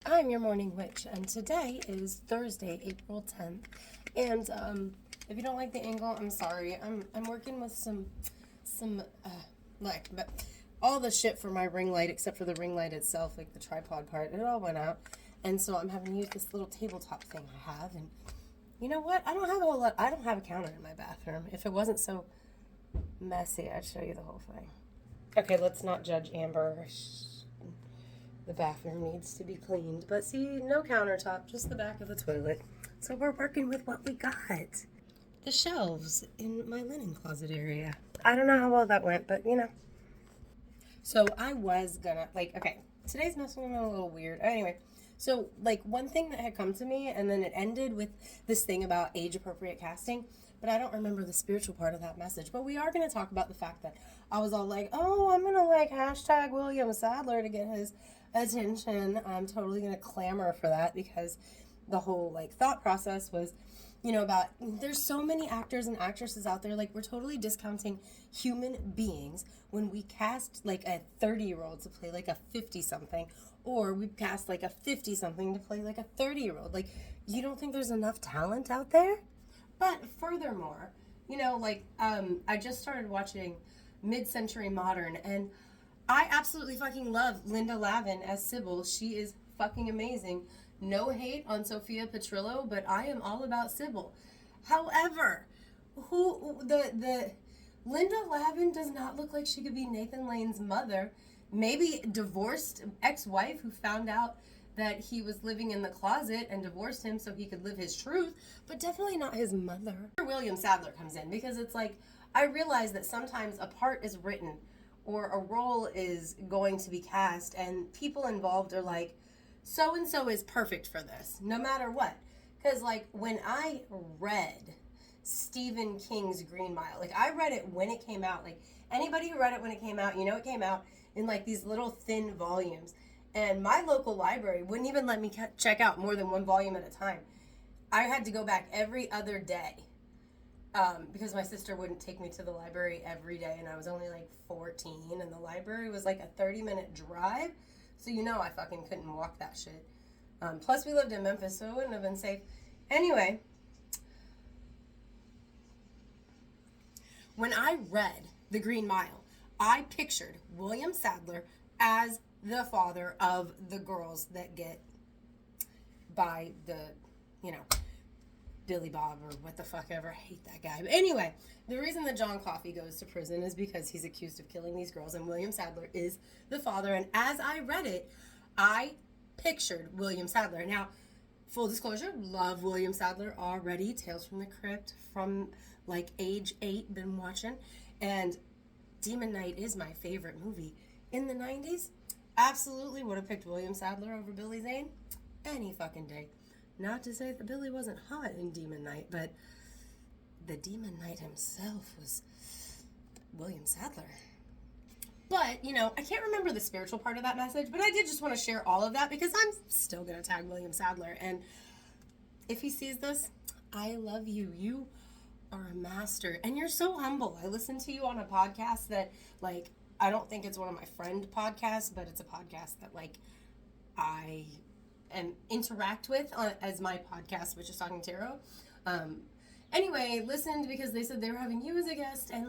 I'm your morning witch, and today is Thursday, April 10th. And if you don't like the angle, I'm sorry. I'm working with some but all the shit for my ring light except for the ring light itself, like the tripod part. It all went out, and so I'm having to use this little tabletop thing I have. And you know what? I don't have a whole lot. I don't have a counter in my bathroom. If it wasn't so messy, I'd show you the whole thing. Okay, let's not judge Amber. The bathroom needs to be cleaned. But see, no countertop, just the back of the toilet. So we're working with what we got. The shelves in my linen closet area. I don't know how well that went, but you know. So I was gonna, okay, today's messing a little weird. Anyway, so one thing that had come to me, and then it ended with this thing about age appropriate casting, but I don't remember the spiritual part of that message. But we are going to talk about the fact that I was all like, oh, I'm going to hashtag William Sadler to get his attention. I'm totally going to clamor for that because the whole thought process was, about there's so many actors and actresses out there. We're totally discounting human beings when we cast a 30-year-old to play a 50-something, or we cast a 50-something to play a 30-year-old. You don't think there's enough talent out there? But furthermore, I just started watching Mid-Century Modern, and I absolutely fucking love Linda Lavin as Sybil. She is fucking amazing. No hate on Sophia Petrillo, but I am all about Sybil. However, the Linda Lavin does not look like she could be Nathan Lane's mother. Maybe divorced ex-wife who found out that he was living in the closet and divorced him so he could live his truth, but definitely not his mother. William Sadler comes in because it's I realize that sometimes a part is written or a role is going to be cast and people involved are like, so-and-so is perfect for this, no matter what. Because when I read Stephen King's Green Mile, I read it when it came out. Anybody who read it when it came out, it came out in these little thin volumes. And my local library wouldn't even let me check out more than one volume at a time. I had to go back every other day because my sister wouldn't take me to the library every day, and I was only 14, and the library was a 30-minute drive. So I fucking couldn't walk that shit. Plus we lived in Memphis, so it wouldn't have been safe. Anyway, when I read The Green Mile, I pictured William Sadler as the father of the girls that get by the, Billy Bob or what the fuck ever. I hate that guy. But anyway, the reason that John Coffey goes to prison is because he's accused of killing these girls, and William Sadler is the father. And as I read it, I pictured William Sadler. Now, full disclosure, love William Sadler already. Tales from the Crypt from age 8, been watching. And Demon Knight is my favorite movie. In the 90s, absolutely would have picked William Sadler over Billy Zane any fucking day. Not to say that Billy wasn't hot in Demon Knight, but the Demon Knight himself was William Sadler. But, I can't remember the spiritual part of that message, but I did just want to share all of that because I'm still going to tag William Sadler. And if he sees this, I love you. You are a master, and you're so humble. I listened to you on a podcast that, I don't think it's one of my friend podcasts, but it's a podcast that, I interact with as my podcast, which is Talking Tarot. Anyway, listened because they said they were having you as a guest, and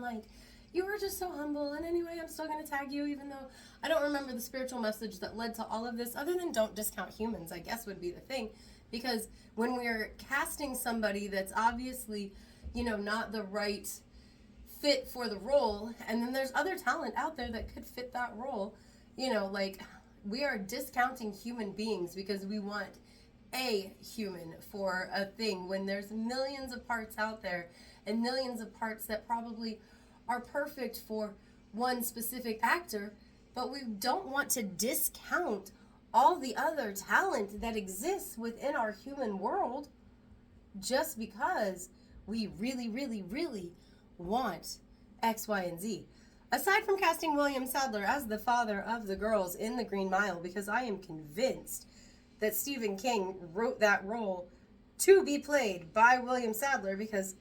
you were just so humble. And anyway, I'm still going to tag you, even though I don't remember the spiritual message that led to all of this, other than don't discount humans, I guess would be the thing. Because when we're casting somebody that's obviously, not the right fit for the role, and then there's other talent out there that could fit that role, we are discounting human beings because we want a human for a thing when there's millions of parts out there and millions of parts that probably are perfect for one specific actor, but we don't want to discount all the other talent that exists within our human world just because we really, really, really want X, Y, and Z. Aside from casting William Sadler as the father of the girls in The Green Mile, because I am convinced that Stephen King wrote that role to be played by William Sadler, because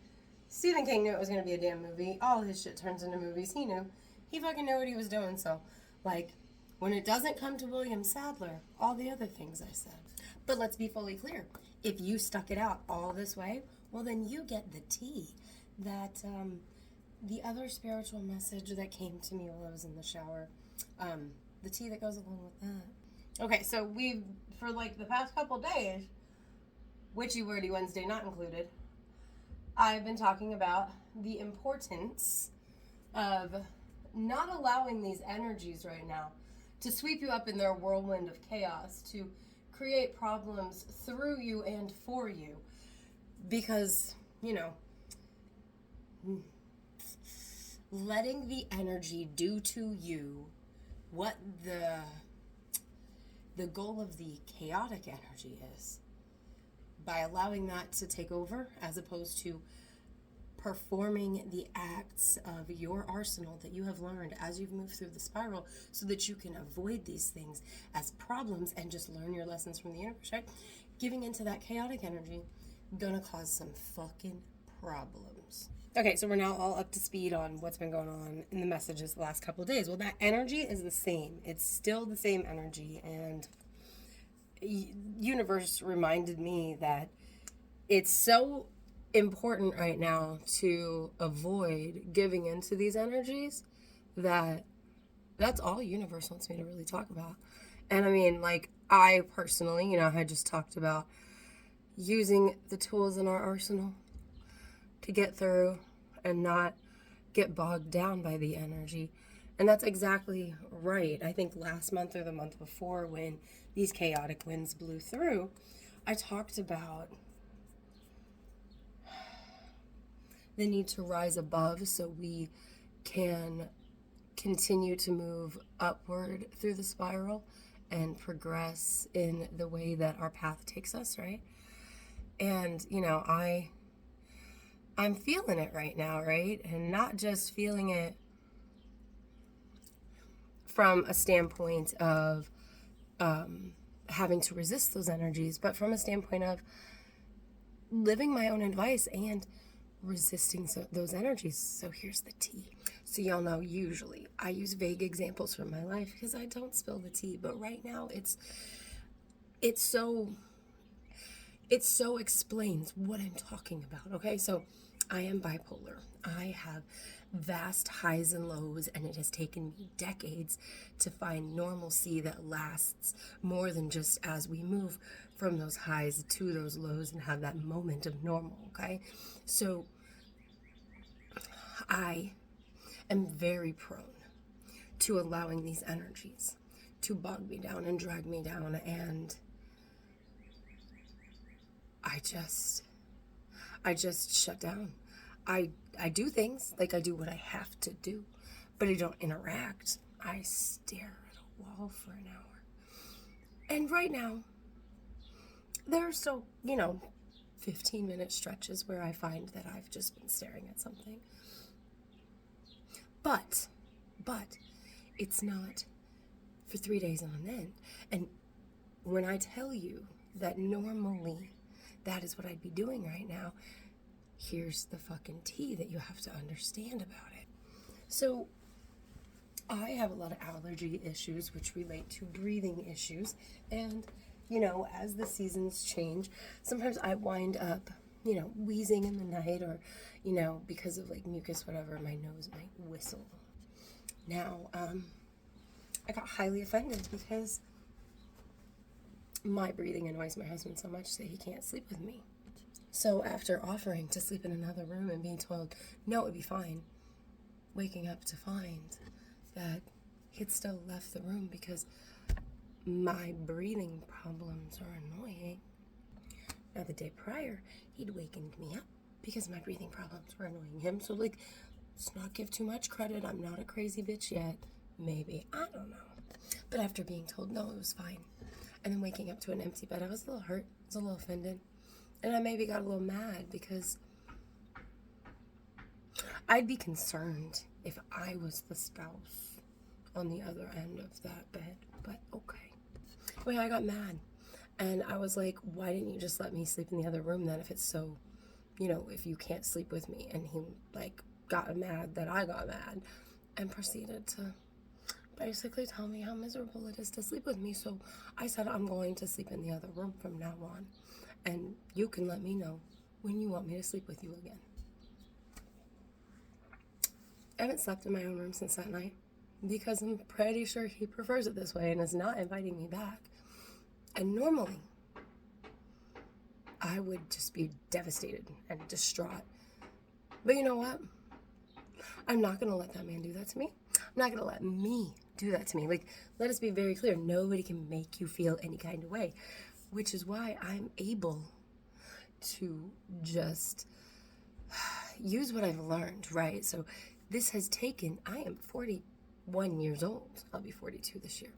Stephen King knew it was going to be a damn movie. All his shit turns into movies. He knew. He fucking knew what he was doing, so, when it doesn't come to William Sadler, all the other things I said. But let's be fully clear. If you stuck it out all this way, well, then you get the tea. That the other spiritual message that came to me while I was in the shower, the tea that goes along with that. Okay, so we've, for like the past couple days, Witchy Wordy Wednesday not included, I've been talking about the importance of not allowing these energies right now to sweep you up in their whirlwind of chaos, to create problems through you and for you. Because, you know, letting the energy do to you what the goal of the chaotic energy is, by allowing that to take over as opposed to performing the acts of your arsenal that you have learned as you've moved through the spiral, so that you can avoid these things as problems and just learn your lessons from the universe, right? Giving into that chaotic energy gonna cause some fucking problems. Okay, so we're now all up to speed on what's been going on in the messages the last couple of days. Well, that energy is the same. It's still the same energy, and universe reminded me that it's so important right now to avoid giving into these energies, that's all universe wants me to really talk about. And I mean, like, I personally, I just talked about using the tools in our arsenal to get through and not get bogged down by the energy. And that's exactly right. I think last month or the month before, when these chaotic winds blew through, I talked about the need to rise above so we can continue to move upward through the spiral and progress in the way that our path takes us, right? And, I'm feeling it right now, right? And not just feeling it from a standpoint of having to resist those energies, but from a standpoint of living my own advice and resisting those energies. So here's the tea. So y'all know, usually I use vague examples from my life because I don't spill the tea, but right now it so explains what I'm talking about. Okay, so I am bipolar. I have vast highs and lows, and it has taken me decades to find normalcy that lasts more than just as we move from those highs to those lows and have that moment of normal, okay? So I am very prone to allowing these energies to bog me down and drag me down, and I just shut down. I do things, like I do what I have to do, but I don't interact. I stare at a wall for an hour. And right now, there are still, 15-minute stretches where I find that I've just been staring at something. But it's not for 3 days on end. And when I tell you that normally that is what I'd be doing right now, here's the fucking tea that you have to understand about it. So I have a lot of allergy issues which relate to breathing issues, and as the seasons change, sometimes I wind up wheezing in the night, or because of like mucus, whatever, my nose might whistle. Now I got highly offended because my breathing annoys my husband so much that he can't sleep with me. So after offering to sleep in another room and being told, no, it'd be fine, waking up to find that he'd still left the room because my breathing problems are annoying. Now, the day prior, he'd wakened me up because my breathing problems were annoying him. So, let's not give too much credit. I'm not a crazy bitch yet. Maybe. I don't know. But after being told, no, it was fine, and then waking up to an empty bed, I was a little hurt. I was a little offended. And I maybe got a little mad because I'd be concerned if I was the spouse on the other end of that bed. But okay. Well, I got mad. And I was like, why didn't you just let me sleep in the other room then if it's so, if you can't sleep with me? And he got mad that I got mad and proceeded to basically tell me how miserable it is to sleep with me. So I said I'm going to sleep in the other room from now on. And you can let me know when you want me to sleep with you again. I haven't slept in my own room since that night because I'm pretty sure he prefers it this way and is not inviting me back. And normally, I would just be devastated and distraught. But you know what? I'm not going to let that man do that to me. I'm not going to let me do that to me. Like, let us be very clear. Nobody can make you feel any kind of way, which is why I'm able to just use what I've learned, right? So this has taken, I am 41 years old. I'll be 42 this year.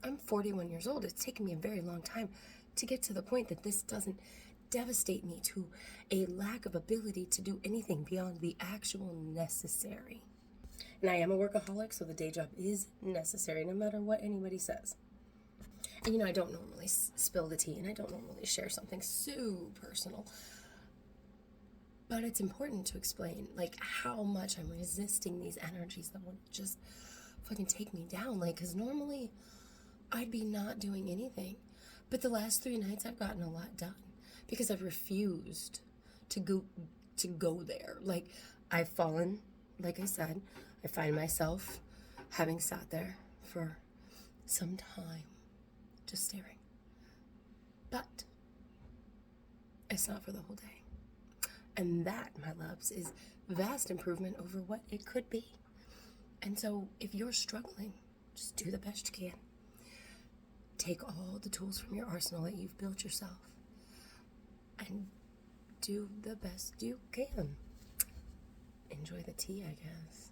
I'm 41 years old. It's taken me a very long time to get to the point that this doesn't devastate me to a lack of ability to do anything beyond the actual necessary. And I am a workaholic, so the day job is necessary no matter what anybody says. And I don't normally spill the tea, and I don't normally share something so personal. But it's important to explain, like, how much I'm resisting these energies that want to just fucking take me down. Like, because normally I'd be not doing anything. But the last 3 nights I've gotten a lot done because I've refused to go there. Like, I've fallen, like I said, I find myself having sat there for some time, just staring. But it's not for the whole day. And that, my loves, is vast improvement over what it could be. And so if you're struggling, just do the best you can. Take all the tools from your arsenal that you've built yourself and do the best you can. Enjoy the tea, I guess.